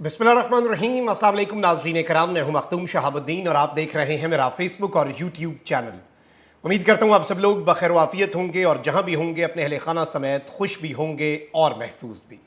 बिस्मिल्लाहिर्रहमानिर्रहीम। अस्सलाम वालेकुम नाज़रीन कराम, मैं हूं मखदूम शहाबुद्दीन और आप देख रहे हैं मेरा फेसबुक और यूट्यूब चैनल। उम्मीद करता हूं आप सब लोग बखैर वाफियत होंगे और जहां भी होंगे अपने अहले खाना समेत खुश भी होंगे और महफूज भी।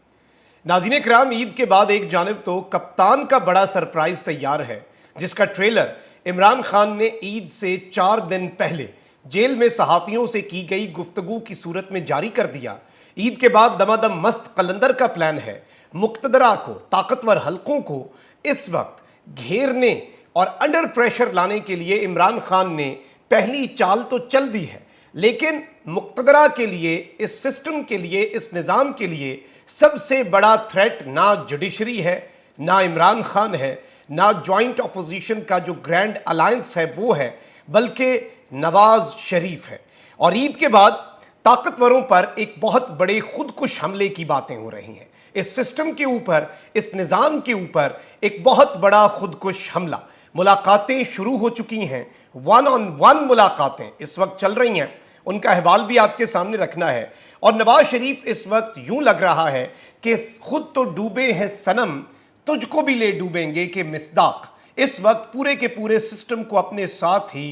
नाज़रीन कराम, ईद के बाद एक जानिब तो कप्तान का बड़ा सरप्राइज तैयार है, जिसका ट्रेलर इमरान खान ने ईद से 4 दिन पहले जेल में सहाफ़ियों से की गई गुफ्तगू की सूरत में जारी कर दिया। ईद के बाद दमादम मस्त कलंदर का प्लान है मुक्तदरा को, ताकतवर हलकों को इस वक्त घेरने और अंडर प्रेशर लाने के लिए इमरान खान ने पहली चाल तो चल दी है, लेकिन मुक्तदरा के लिए, इस सिस्टम के लिए, इस निज़ाम के लिए सबसे बड़ा थ्रेट ना जुडिशरी है, ना इमरान खान है, ना जॉइंट अपोजिशन का जो ग्रैंड अलायंस है वो है, बल्कि नवाज शरीफ है। और ईद के बाद ताकतवरों पर एक बहुत बड़े खुदकुश हमले की बातें हो रही हैं। इस सिस्टम के ऊपर, इस निज़ाम के ऊपर एक बहुत बड़ा खुदकुश हमला। मुलाकातें शुरू हो चुकी हैं, वन ऑन वन मुलाकातें इस वक्त चल रही हैं, उनका अहवाल भी आपके सामने रखना है। और नवाज शरीफ इस वक्त यूं लग रहा है कि खुद तो डूबे हैं सनम, तुझको भी ले डूबेंगे कि मिस्दाक। इस वक्त पूरे के पूरे सिस्टम को अपने साथ ही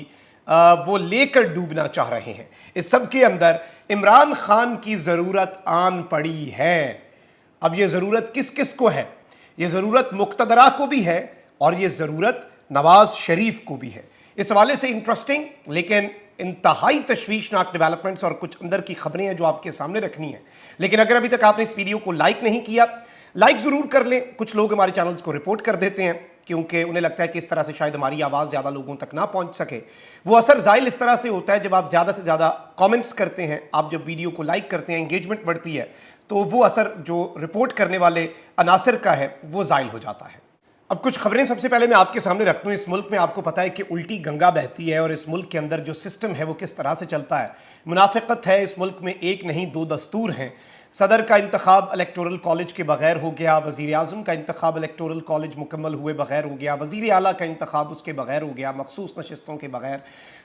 वो लेकर डूबना चाह रहे हैं। इस सब के अंदर इमरान खान की ज़रूरत आन पड़ी है। अब ये ज़रूरत किस किस को है? ये ज़रूरत मुक्तदरा को भी है और ये ज़रूरत नवाज शरीफ को भी है। इस हवाले से इंटरेस्टिंग लेकिन इंतहाई तशवीशनाक डेवलपमेंट्स और कुछ अंदर की खबरें हैं जो आपके सामने रखनी है। लेकिन अगर अभी तक आपने इस वीडियो को लाइक नहीं किया, लाइक ज़रूर कर लें। कुछ लोग हमारे चैनल्स को रिपोर्ट कर देते हैं क्योंकि उन्हें लगता है कि इस तरह से शायद हमारी आवाज़ ज़्यादा लोगों तक ना पहुंच सके। वो असर ज़ाहिर इस तरह से होता है जब आप ज़्यादा से ज़्यादा कमेंट्स करते हैं, आप जब वीडियो को लाइक करते हैं, एंगेजमेंट बढ़ती है, तो वो असर जो रिपोर्ट करने वाले अनासर का है वो ज़ाइल हो जाता है। अब कुछ खबरें सबसे पहले मैं आपके सामने रख दूं। इस मुल्क में आपको पता है कि उल्टी गंगा बहती है और इस मुल्क के अंदर जो सिस्टम है वो किस तरह से चलता है। मुनाफिकत है इस मुल्क में, एक नहीं दो दस्तूर हैं। सदर का इंतखाब इलेक्टोरल कॉलेज के बगैर हो गया, वज़ीर आज़म का इंतखाब इलेक्टोरल कॉलेज मुकम्मल हुए बगैर हो गया, वज़ीर आला का इंतखाब उसके बगैर हो गया, मखसूस नशिस्तों के बगैर,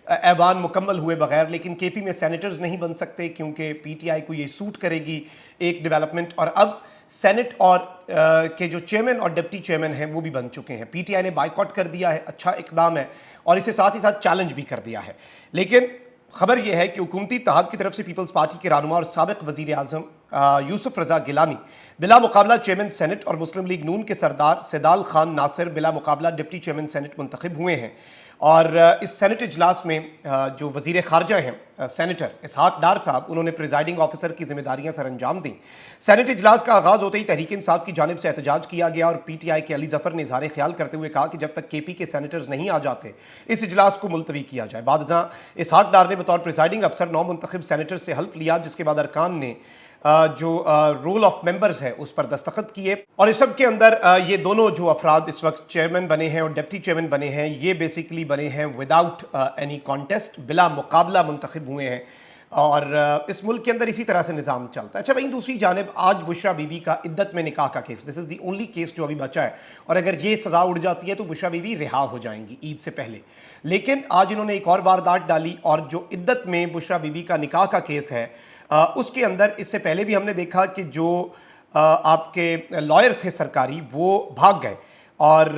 ऐवान मुकम्मल हुए बगैर। लेकिन केपी में सेनेटर्स नहीं बन सकते क्योंकि पीटीआई को ये सूट करेगी एक डेवलपमेंट। और अब सेनेट और के जो चेयरमैन और डिप्टी चेयरमैन हैं वो भी बन चुके हैं। पीटीआई ने बाइकआउट कर दिया है, अच्छा इकदाम है, और इसे साथ ही साथ चैलेंज भी कर दिया है। लेकिन खबर यह है कि हुकूमती इत्तेहाद की तरफ से पीपल्स पार्टी के रहनुमा और साबिक वज़ीर आज़म यूसुफ रज़ा गिलानी बिला मुकाबला चेयरमैन सेनेट और मुस्लिम लीग नून के सरदार सेदाल खान नासिर बिला मुकाबला डिप्टी चेयरमैन सेनेट मुंतखब हुए हैं। और इस सेनेट इजलास में जो वज़ीर ख़ारजा हैं सेनेटर इसहाक डार साहब, उन्होंने प्रिजाइडिंग ऑफिसर की जिम्मेदारियां सर अंजाम दी। सेनेट इजलास का आगाज़ होते ही तहरीक इंसाफ की जानिब से एहतजाज किया गया और पीटीआई के अली जफ़र ने इज़हार ख्याल करते हुए कहा कि जब तक केपी के सेनेटर्स नहीं आ जाते इस इजलास को मुलतवी किया जाए। बाद इसहाक डार ने बतौर प्रिजाइडिंग अफसर 9 मुंतखब सेनेटर्स से हल्फ लिया, जिसके बाद अरकान ने जो रोल ऑफ मेंबर्स है उस पर दस्तखत किए। और इस सब के अंदर ये दोनों जो अफराद इस वक्त चेयरमैन बने हैं और डिप्टी चेयरमैन बने हैं, ये बेसिकली बने हैं विदाउट एनी कॉन्टेस्ट, बिला मुकाबला मुंतखब हुए हैं। और इस मुल्क के अंदर इसी तरह से निज़ाम चलता है। अच्छा भाई, दूसरी जानिब आज बुशरा बीबी का इद्दत में निकाह का case, this is the only case जो अभी बचा है, और अगर ये सज़ा उड़ जाती है तो बुशरा बीबी रिहा हो जाएंगी ईद से पहले। लेकिन आज इन्होंने एक और वारदात डाली और जो इद्दत में बुशरा बीबी का निकाह का केस है उसके अंदर इससे पहले भी हमने देखा कि जो आपके लॉयर थे सरकारी वो भाग गए और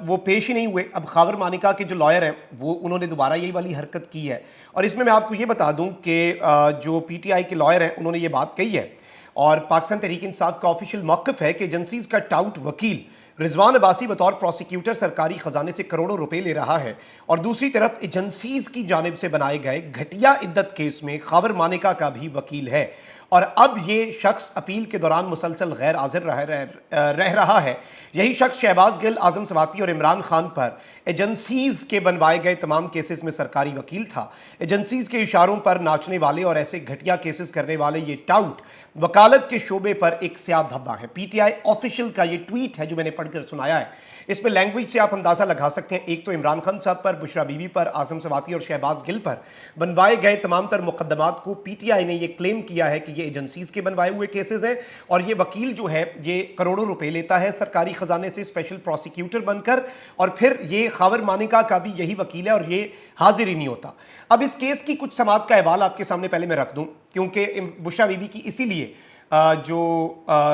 वो पेश ही नहीं हुए। अब खावर मानिका के जो लॉयर हैं वो उन्होंने दोबारा यही वाली हरकत की है। और इसमें मैं आपको ये बता दूं कि जो पीटीआई के लॉयर हैं उन्होंने ये बात कही है और पाकिस्तान तहरीक इंसाफ का ऑफिशियल मौक़िफ़ है कि एजेंसीज़ का टाउट वकील रिजवान अब्बासी बतौर प्रोसिक्यूटर सरकारी खजाने से करोड़ों रुपए ले रहा है, और दूसरी तरफ एजेंसीज की जानिब से बनाए गए घटिया इद्दत केस में खावर मानिका का भी वकील है। और अब ये शख्स अपील के दौरान मुसलसल गैर हाजिर रह रहा है। यही शख्स शहबाज गिल, आज़म सवाती और इमरान खान पर एजेंसीज़ के बनवाए गए तमाम केसेस में सरकारी वकील था। एजेंसीज़ के इशारों पर नाचने वाले और ऐसे घटिया केसेस करने वाले ये टाउट वकालत के शोबे पर एक स्याह धब्बा है। पीटीआई ऑफिशियल का ये ट्वीट है जो मैंने पढ़कर सुनाया है। इसमें लैंग्वेज से आप अंदाज़ा लगा सकते हैं, एक तो इमरान खान साहब पर, बुशरा बीबी पर, आज़म सवाती और शहबाज गिल पर बनवाए गए तमाम तर मुकदमात को पीटीआई ने यह क्लेम किया है कि ये एजेंसीज के बनवाए हुए केसेस हैं और ये वकील जो है ये करोड़ों रुपए लेता है सरकारी खजाने से स्पेशल प्रोसिक्यूटर बनकर, और फिर ये खावर मानिका का भी यही वकील है और ये हाजिर ही नहीं होता। अब इस केस की कुछ समात का अहवाल आपके सामने पहले मैं रख दूं क्योंकि बुशरा बीबी की इसीलिए जो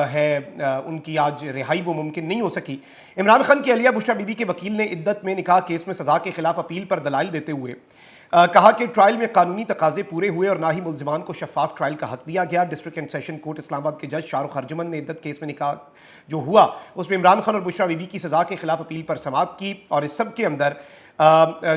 है उनकी आज रिहाई वो मुमकिन नहीं हो सकी। इमरान खान की अलिया बुशरा बीबी के वकील ने इद्दत में निकाह केस में सज़ा के खिलाफ अपील पर दलाइल देते हुए कहा कि ट्रायल में कानूनी तकाजे पूरे हुए और ना ही मुल्जिमान को शफाफ ट्रायल का हक दिया गया। District and session court Islamabad के जज शाहरुख अर्जुमन ने इद्दत केस में निकाह जो हुआ उसमें इमरान खान और बुशरा बीबी की सज़ा के खिलाफ अपील पर समाअत की। और इस सब के अंदर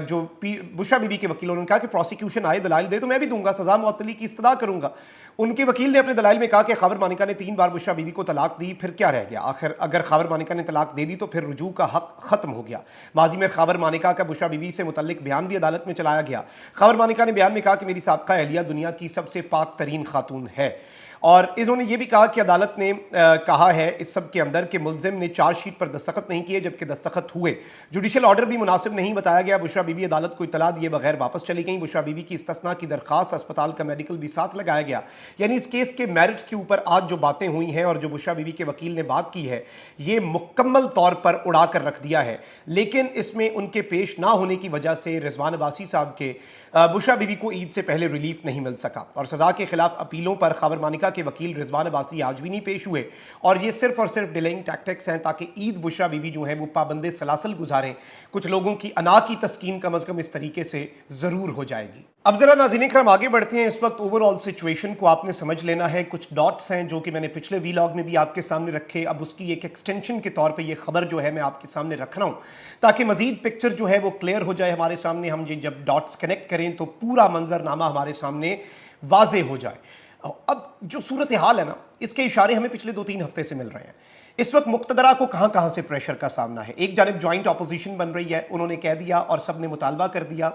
जो बुशरा बीबी के वकीलों ने कहा कि प्रोसिक्यूशन आए दलाइल दे तो मैं भी दूंगा, सज़ा मुअत्तली की इस्तदा करूंगा। उनके वकील ने अपने दलाइल में कहा कि खावर मानिका ने 3 बार बुशरा बीबी को तलाक दी, फिर क्या रह गया? आखिर अगर खावर मानिका ने तलाक दे दी तो फिर रुजू का हक खत्म हो गया। माजी में खावर मानिका का बुशरा बीबी से मुतल्लिक बयान भी अदालत में चलाया गया। खावर मानिका ने बयान में कहा कि मेरी साबका अहलिया दुनिया की सबसे पाक तरीन खातून है। और इन्होंने ये भी कहा कि अदालत ने कहा है इस सब के अंदर कि मुल्जिम ने चार्जशीट पर दस्तखत नहीं किए जबकि दस्तखत हुए। जुडिशल ऑर्डर भी मुनासिब नहीं बताया गया। बुशरा बीबी अदालत को इतला दिए बगैर वापस चली गई। बुशरा बीबी की इस्तिस्ना की दरखास्त, अस्पताल का मेडिकल भी साथ लगाया गया। यानी इस केस के मेरिट्स के ऊपर आज जो बातें हुई हैं और जो बुशरा बीबी के वकील ने बात की है ये मुकम्मल तौर पर उड़ा कर रख दिया है। लेकिन इसमें उनके पेश ना होने की वजह से रिजवान अब्बासी साहब के बुशरा बीबी को ईद से पहले रिलीफ नहीं मिल सका और सज़ा के खिलाफ अपीलों पर खावर मानिका के वकील रिजवान अब्बासी आज भी नहीं पेश हुए। और ये सिर्फ और सिर्फ डिलेइंग टैक्टिक्स हैं ताकि ईद बुशरा बीबी जो है वो पाबंदे सलासल गुजारें। कुछ लोगों की अना की तस्कीन कम अज़ कम इस तरीके से ज़रूर हो जाएगी। अब ज़रा नाज़रीन करम आगे बढ़ते हैं। इस वक्त ओवरऑल सिचुएशन को आपने समझ लेना है। कुछ डॉट्स हैं जो कि मैंने पिछले वीलॉग में भी आपके सामने रखे, अब उसकी एक एक्सटेंशन के तौर पे ये खबर जो है मैं आपके सामने रख रहा हूँ ताकि मज़ीद पिक्चर जो है वो क्लियर हो जाए हमारे सामने। हम ये जब डॉट्स कनेक्ट करें तो पूरा मंजरनामा हमारे सामने वाजे हो जाए। अब जो सूरत हाल है ना इसके इशारे हमें पिछले 2-3 हफ्ते से मिल रहे हैं। इस वक्त मुक्तदरा को कहां कहां से प्रेशर का सामना है। एक जानिब ज्वाइंट अपोजिशन बन रही है, उन्होंने कह दिया और सब ने मुतालबा कर दिया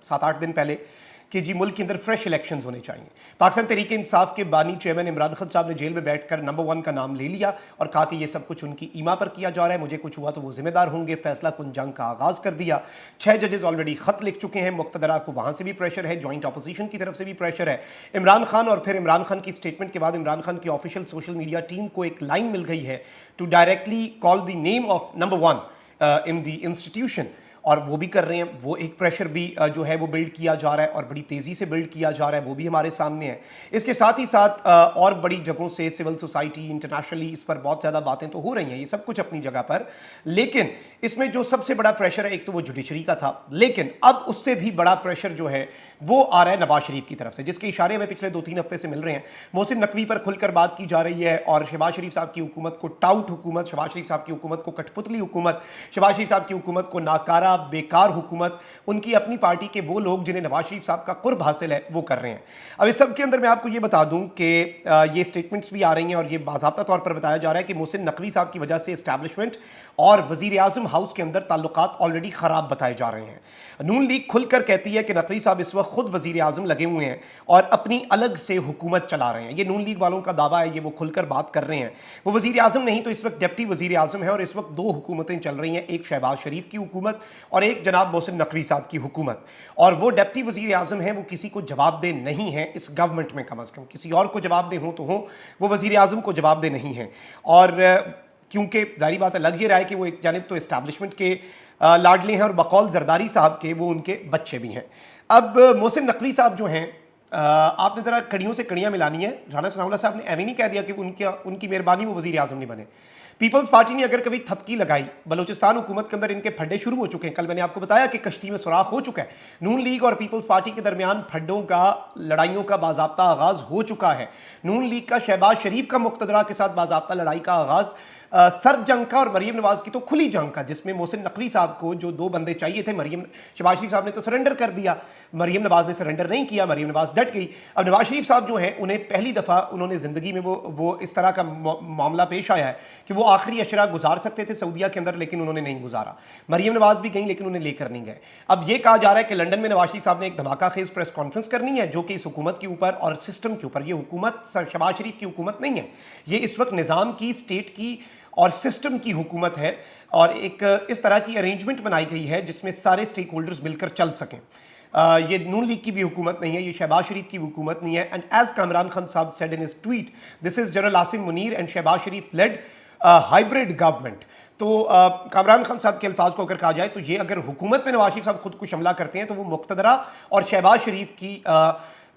7-8 दिन पहले कि जी मुल्क के अंदर फ्रेश इलेक्शंस होने चाहिए। पाकिस्तान तहरीक इंसाफ के बानी चेयरमैन इमरान खान साहब ने जेल में बैठकर नंबर 1 का नाम ले लिया और कहा कि ये सब कुछ उनकी ईमा पर किया जा रहा है, मुझे कुछ हुआ तो वो जिम्मेदार होंगे। फैसला कुन जंग का आगाज कर दिया। 6 जजेस ऑलरेडी खत लिख चुके हैं। मुक्तदरा को वहां से भी प्रेशर है, ज्वाइंट अपोजिशन की तरफ से भी प्रेशर है। इमरान खान और फिर इमरान खान की स्टेटमेंट के बाद इमरान खान की ऑफिशियल सोशल मीडिया टीम को एक लाइन मिल गई है to directly call the name of number 1 in the institution और वो भी कर रहे हैं। वो एक प्रेशर भी जो है वो बिल्ड किया जा रहा है और बड़ी तेज़ी से बिल्ड किया जा रहा है, वो भी हमारे सामने है। इसके साथ ही साथ और बड़ी जगहों से सिविल सोसाइटी इंटरनेशनली इस पर बहुत ज़्यादा बातें तो हो रही हैं, ये सब कुछ अपनी जगह पर। लेकिन इसमें जो सबसे बड़ा प्रेशर है एक तो वो जुडिशरी का था, लेकिन अब उससे भी बड़ा प्रेशर जो है वो आ रहा है नवाज शरीफ की तरफ से, जिसके इशारे हमें पिछले 2-3 हफ्ते से मिल रहे हैं। मोहसिन नकवी पर खुलकर बात की जा रही है और शहबाज शरीफ साहब की हुकूमत को टाउट हुकूमत, शहबाज शरीफ साहब की हुकूमत को कठपुतली हुकूमत, शहबाज शरीफ साहब की हुकूमत को नाकारा बेकार हुकूमत, उनकी अपनी पार्टी के वो लोग जिन्हें नवाज शरीफ साहब का कुर्ब हासिल है वो कर रहे हैं। अब इस सब के अंदर मैं आपको ये बता दूं कि ये स्टेटमेंट्स भी आ रही हैं और ये बाज़ाब्ता तौर पर बताया जा रहा है कि मोहसिन नकवी साहब की वजह से एस्टैब्लिशमेंट और वज़ीर आज़म हाउस के अंदर ताल्लुकात ऑलरेडी ख़राब बताए जा रहे हैं। नून लीग खुलकर कहती है कि नकवी साहब इस वक्त खुद वज़ीर आज़म लगे हुए हैं और अपनी अलग से हुकूमत चला रहे हैं। ये नून लीग वालों का दावा है, ये वो खुलकर बात कर रहे हैं। वो वज़ीर आज़म नहीं तो इस वक्त डिप्टी वज़ीर आज़म है और इस वक्त 2 हुकूमतें चल रही हैं, एक शहबाज शरीफ की हुकूमत और एक जनाब मोहसिन नकवी साहब की हुकूमत। और वो डिप्टी वज़ीर आज़म हैं, वो किसी को जवाबदेह नहीं है इस गवर्नमेंट में, कम अज़ कम किसी और को जवाबदेह हो तो हो, वो वज़ीर आज़म को जवाबदेह नहीं है। और क्योंकि जाहिर बात है लग ये रहा है कि वो एक जानिब तो इस्टेब्लिशमेंट के लाडले हैं और बकौल जरदारी साहब के वो उनके बच्चे भी हैं। अब मोहसिन नकवी साहब जो हैं, आपने ज़रा कड़ियों से कड़ियाँ मिलानी है। राना सनाउल्लाह साहब ने ऐਵੇਂ नहीं कह दिया कि उनकी मेहरबानी वो वज़ीर आज़म नहीं बने। पीपल्स पार्टी ने अगर कभी थपकी लगाई, बलूचिस्तान हुकूमत के अंदर इनके फड्डे शुरू हो चुके हैं। कल मैंने आपको बताया कि कश्ती में सुराख हो चुका है। नून लीग और पीपल्स पार्टी के दरमियान फड्डों का, लड़ाइयों का बाज़ाब्ता आगाज़ हो चुका है। नून लीग का शहबाज शरीफ का मुक्तदरा के साथ बाज़ाब्ता लड़ाई का आगाज़ सर्द जंग का और मरीम नवाज की तो खुली जंग का, जिसमें मोहसिन नकवी साहब को जो 2 बंदे चाहिए थे, शहबाज शरीफ साहब ने तो सरेंडर कर दिया, मरीम नवाज ने सरेंडर नहीं किया, मरीम नवाज डट गई। अब नवाज शरीफ साहब जो हैं उन्हें पहली दफ़ा उन्होंने ज़िंदगी में वो इस तरह का मामला पेश आया है कि वो आखिरी अशरा गुजार सकते थे सऊदिया के अंदर, लेकिन उन्होंने नहीं गुजारा। मरीम नवाज भी गई लेकिन उन्हें लेकर नहीं गए। अब ये कहा जा रहा है कि लंदन में नवाज शरीफ साहब ने एक धमाका खेज प्रेस कॉन्फ्रेंस करनी है जो कि इस हुकूमत के ऊपर और सिस्टम के ऊपर, ये हुकूमत शहबाज शरीफ की हुकूमत नहीं है, ये इस वक्त निज़ाम की, स्टेट की और सिस्टम की हुकूमत है और एक इस तरह की अरेंजमेंट बनाई गई है जिसमें सारे स्टेक होल्डर्स मिलकर चल सकें। ये नून लीग की भी हुकूमत नहीं है, ये शहबाज शरीफ की हुकूमत नहीं है। And as Kamran Khan sahab said in his tweet, this is General Asim Munir and Shahbaz Sharif led hybrid government. तो कामरान खान साहब के अल्फाज को अगर कहा जाए तो ये अगर हुकूमत में नवाज शरीफ साहब खुद कुछ हमला करते हैं तो वो मुक्तदरा और शहबाज शरीफ की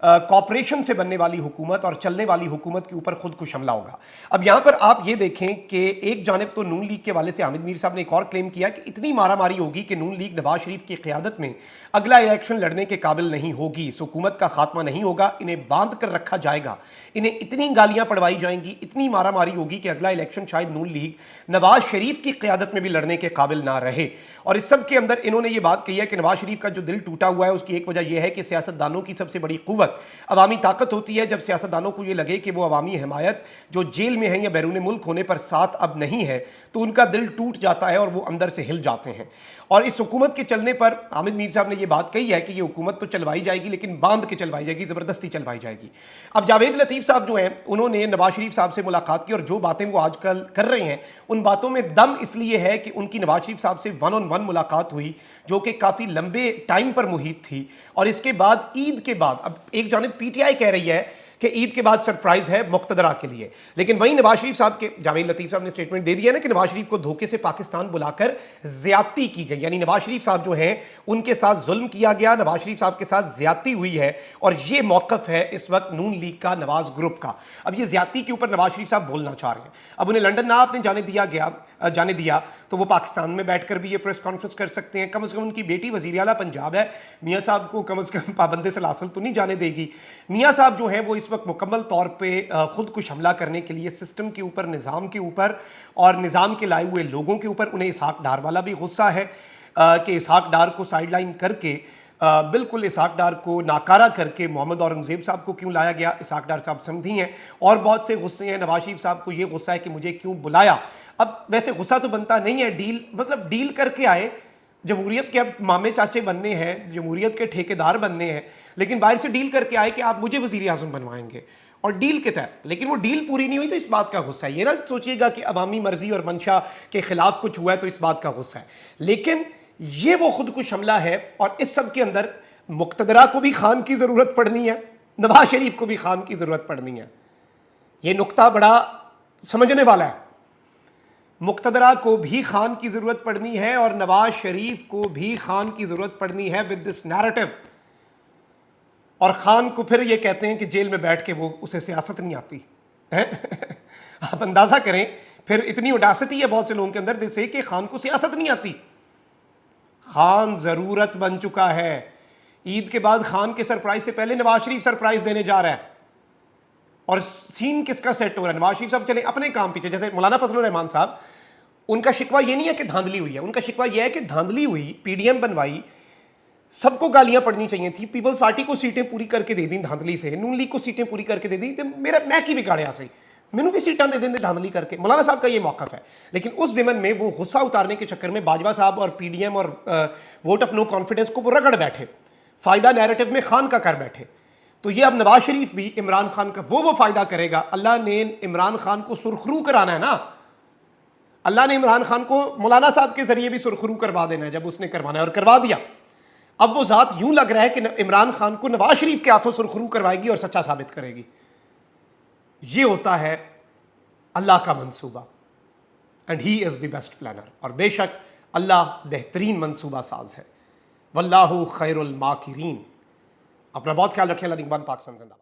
कॉर्पोरेशन से बनने वाली हुकूमत और चलने वाली हुकूमत के ऊपर खुदकुश हमला होगा। अब यहां पर आप ये देखें कि एक जानिब तो नून लीग के वाले से हामिद मीर साहब ने एक और क्लेम किया कि इतनी मारामारी होगी कि नून लीग नवाज शरीफ की क़यादत में अगला इलेक्शन लड़ने के काबिल नहीं होगी, इस हुकूमत का खात्मा नहीं होगा, इन्हें बांध कर रखा जाएगा, इन्हें इतनी गालियां पड़वाई जाएंगी, इतनी मारामारी होगी कि अगला इलेक्शन शायद नून लीग नवाज शरीफ की क़यादत में भी लड़ने के काबिल ना रहे। और इस सब के अंदर इन्होंने ये बात कही है कि नवाज शरीफ का जो दिल टूटा हुआ है उसकी एक वजह यह है कि सियासतदानों की सबसे बड़ी कुव्वत अवामी ताकत होती है। जब सियासतदानों को ये लगे कि वो अवामी हिमायत जो जेल में है या बैरून मुल्क होने पर साथ अब नहीं है, तो उनका दिल टूट जाता है और वो अंदर से हिल जाते हैं। और इस हुकूमत के चलने पर हामिद मीर साहब ने ये बात कही है कि ये हुकूमत तो चलवाई जाएगी लेकिन बांध के चलवाई जाएगी, ज़बरदस्ती चलवाई जाएगी। अब जावेद लतीफ़ साहब जो हैं उन्होंने नवाज शरीफ साहब से मुलाकात की और जो बातें वो आजकल कर रहे हैं उन बातों में दम इसलिए है कि उनकी नवाज शरीफ साहब से 1-on-1 मुलाकात हुई जो कि काफ़ी लंबे टाइम पर मुहित थी। और इसके बाद ईद के बाद अब एक जानिब पीटीआई कह रही है कि ईद के बाद सरप्राइज है मुक्तदरा के लिए, लेकिन वहीं नवाज शरीफ साहब के जावेद लतीफ़ साहब ने स्टेटमेंट दे दिया ना कि नवाज शरीफ को धोखे से पाकिस्तान बुलाकर ज्यादती की गई, यानी नवाज शरीफ साहब जो हैं उनके साथ जुल्म किया गया, नवाज शरीफ साहब के साथ ज्यादती हुई है। और ये मौकफ है इस वक्त नून लीग का, नवाज ग्रुप का। अब ये ज्यादती के ऊपर नवाज शरीफ साहब बोलना चाह रहे हैं। अब उन्हें लंदन ना आपने जाने दिया तो वो पाकिस्तान में बैठकर भी ये प्रेस कॉन्फ्रेंस कर सकते हैं। कम से कम उनकी बेटी वज़ीर आला पंजाब है, मियाँ साहब को कम से कम पाबंदी सलासल तो नहीं जाने देगी। मियाँ साहब जो हैं वो इस वक्त मुकम्मल तौर पे खुदकुश हमला करने के लिए सिस्टम के ऊपर, निज़ाम के ऊपर और निज़ाम के लाए हुए लोगों के ऊपर, उन्हें इसहाक डार वाला भी गुस्सा है कि इसहाक डार को साइडलाइन करके बिल्कुल इसहाक डार को नाकारा करके मोहम्मद औरंगज़ेब साहब को क्यों लाया गया। इसहाक डार साहब समझी हैं और बहुत से गुस्से हैं। नवाज शरीफ साहब को ये गुस्सा है कि मुझे क्यों बुलाया। अब वैसे गुस्सा तो बनता नहीं है, डील करके आए, जमहूरियत के अब मामे चाचे बनने हैं, जमहूरियत के ठेकेदार बनने हैं, लेकिन बाहर से डील करके आए कि आप मुझे वज़ीर आज़म बनवाएंगे और डील के तहत, लेकिन वो डील पूरी नहीं हुई तो इस बात का गुस्सा है। ये ना सोचिएगा कि अवामी मर्जी और मंशा के खिलाफ कुछ हुआ है तो इस बात का गुस्सा है, लेकिन ये वो खुदकुश हमला है। और इस सब के अंदर मुक्तदरा को भी खान की ज़रूरत पड़नी है, नवाज शरीफ को भी खान की ज़रूरत पड़नी है। ये नुक्ता बड़ा समझने वाला है। मुक्तदरा को भी खान की ज़रूरत पड़नी है और नवाज शरीफ को भी खान की ज़रूरत पड़नी है विद दिस नैरेटिव। और खान को फिर ये कहते हैं कि जेल में बैठ के वो उसे सियासत नहीं आती है। आप अंदाज़ा करें, फिर इतनी ऑडेसिटी है बहुत से लोगों के अंदर जैसे कि खान को सियासत नहीं आती। खान ज़रूरत बन चुका है। ईद के बाद खान के सरप्राइज से पहले नवाज शरीफ सरप्राइज देने जा रहा है और सीन किसका सेट हो रहा है। नवाज शरीफ साहब चले अपने काम पीछे, जैसे मौलाना फजलुर रहमान साहब, उनका शिकवा ये नहीं है कि धांधली हुई है, उनका शिकवा ये है कि धांधली हुई, पीडीएम बनवाई, सबको गालियां पड़नी चाहिए थी, पीपल्स पार्टी को सीटें पूरी करके दे दी धांधली से, नून लीग को सीटें पूरी करके दे दी, तो मैं की बिगाड़िया से मैनू भी सीटां दे देंगे धांधली करके। मौलाना साहब का ये मौकफ है, लेकिन उस ज़िमन में वो गुस्सा उतारने के चक्कर में बाजवा साहब और पीडीएम और वोट ऑफ नो कॉन्फिडेंस को वो रगड़ बैठे, फ़ायदा नैरेटिव में खान का कर बैठे। तो ये अब नवाज शरीफ भी इमरान खान का वो फ़ायदा करेगा। अल्लाह ने इमरान खान को सुरखरू कराना है ना, अल्लाह ने इमरान खान को मौलाना साहब के ज़रिए भी सुरखरू करवा देना है जब उसने करवाना है, और करवा दिया। अब वो ज़ात यूं लग रहा है कि इमरान खान को नवाज शरीफ के हाथों सुरखरू करवाएगी और सच्चा साबित करेगी। ये होता है अल्लाह का मंसूबा, and he is the best planner. और बेशक अल्लाह बेहतरीन मंसूबा साज है। वल्लाहु खैरुल माकिरीन। अपना बहुत ख्याल रखें। अल्लाह निगहबान। पाकिस्तान जिंदाबाद।